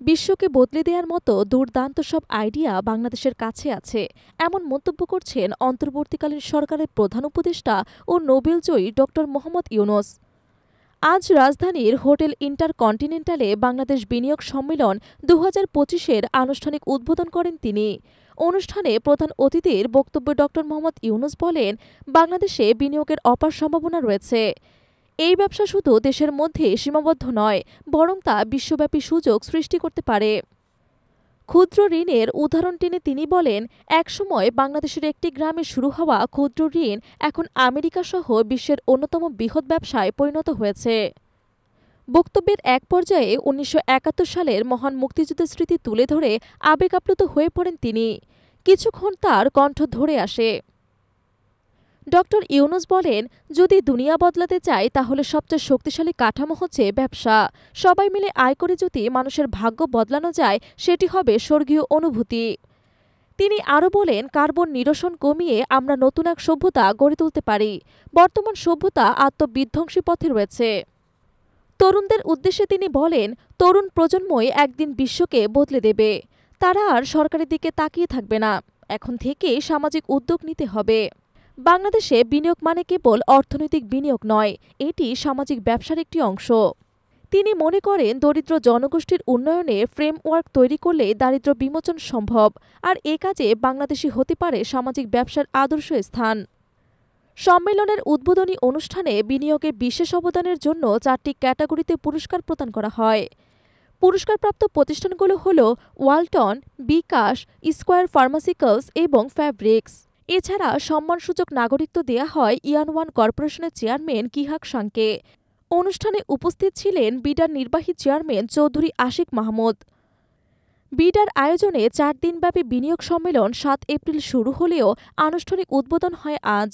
বিশ্বকে বদলে দেওয়ার মতো দুর্দান্ত সব আইডিয়া বাংলাদেশের কাছে আছে, এমন মন্তব্য করছেন অন্তর্বর্তীকালীন সরকারের প্রধান উপদেষ্টা ও নোবেলজয়ী ড মোহাম্মদ ইউনূস। আজ রাজধানীর হোটেল ইন্টারকন্টিনেন্টালে বাংলাদেশ বিনিয়োগ সম্মেলন ২০২৫-এর আনুষ্ঠানিক উদ্বোধন করেন তিনি। অনুষ্ঠানে প্রধান অতিথির বক্তব্যে ড মোহাম্মদ ইউনূস বলেন, বাংলাদেশে বিনিয়োগের অপার সম্ভাবনা রয়েছে। এই ব্যবসা শুধু দেশের মধ্যে সীমাবদ্ধ নয়, বরং তা বিশ্বব্যাপী সুযোগ সৃষ্টি করতে পারে। ক্ষুদ্র ঋণের উদাহরণ টেনে তিনি বলেন, একসময় বাংলাদেশের একটি গ্রামে শুরু হওয়া ক্ষুদ্র ঋণ এখন আমেরিকাসহ বিশ্বের অন্যতম বৃহৎ ব্যবসায় পরিণত হয়েছে। বক্তব্যের এক পর্যায়ে ১৯৭১ সালের মহান মুক্তিযুদ্ধের স্মৃতি তুলে ধরে আবেগ আপ্লুত হয়ে পড়েন তিনি। কিছুক্ষণ তার কণ্ঠ ধরে আসে। ড ইউনূস বলেন, যদি দুনিয়া বদলাতে চায় তাহলে সবচেয়ে শক্তিশালী কাঠামো হচ্ছে ব্যবসা। সবাই মিলে আয় করে যদি মানুষের ভাগ্য বদলানো যায়, সেটি হবে স্বর্গীয় অনুভূতি। তিনি আরও বলেন, কার্বন নিরসন কমিয়ে আমরা নতুন এক সভ্যতা গড়ে তুলতে পারি। বর্তমান সভ্যতা আত্মবিধ্বংসী পথে রয়েছে। তরুণদের উদ্দেশ্যে তিনি বলেন, তরুণ প্রজন্মই একদিন বিশ্বকে বদলে দেবে। তারা আর সরকারের দিকে তাকিয়ে থাকবে না। এখন থেকেই সামাজিক উদ্যোগ নিতে হবে। বাংলাদেশে বিনিয়োগ মানে কেবল অর্থনৈতিক বিনিয়োগ নয়, এটি সামাজিক ব্যবসার একটি অংশ। তিনি মনে করেন, দরিদ্র জনগোষ্ঠীর উন্নয়নে ফ্রেমওয়ার্ক তৈরি করলে দারিদ্র্য বিমোচন সম্ভব, আর এ কাজে বাংলাদেশই হতে পারে সামাজিক ব্যবসার আদর্শ স্থান। সম্মেলনের উদ্বোধনী অনুষ্ঠানে বিনিয়োগে বিশেষ অবদানের জন্য ৪টি ক্যাটাগরিতে পুরস্কার প্রদান করা হয়। পুরস্কারপ্রাপ্ত প্রতিষ্ঠানগুলো হল ওয়ালটন, বিকাশ, স্কয়ার ফার্মাসিউটিক্যালস এবং ফ্যাব্রিক্স। এছাড়া সম্মানসূচক নাগরিকত্ব দেয়া হয় ইয়ান-ওয়ান কর্পোরেশনের চেয়ারম্যান কিহাক সাংকে। অনুষ্ঠানে উপস্থিত ছিলেন বিডার নির্বাহী চেয়ারম্যান চৌধুরী আশিক মাহমুদ। বিডার আয়োজনে ৪ দিনব্যাপী বিনিয়োগ সম্মেলন ৭ এপ্রিল শুরু হলেও আনুষ্ঠানিক উদ্বোধন হয় আজ।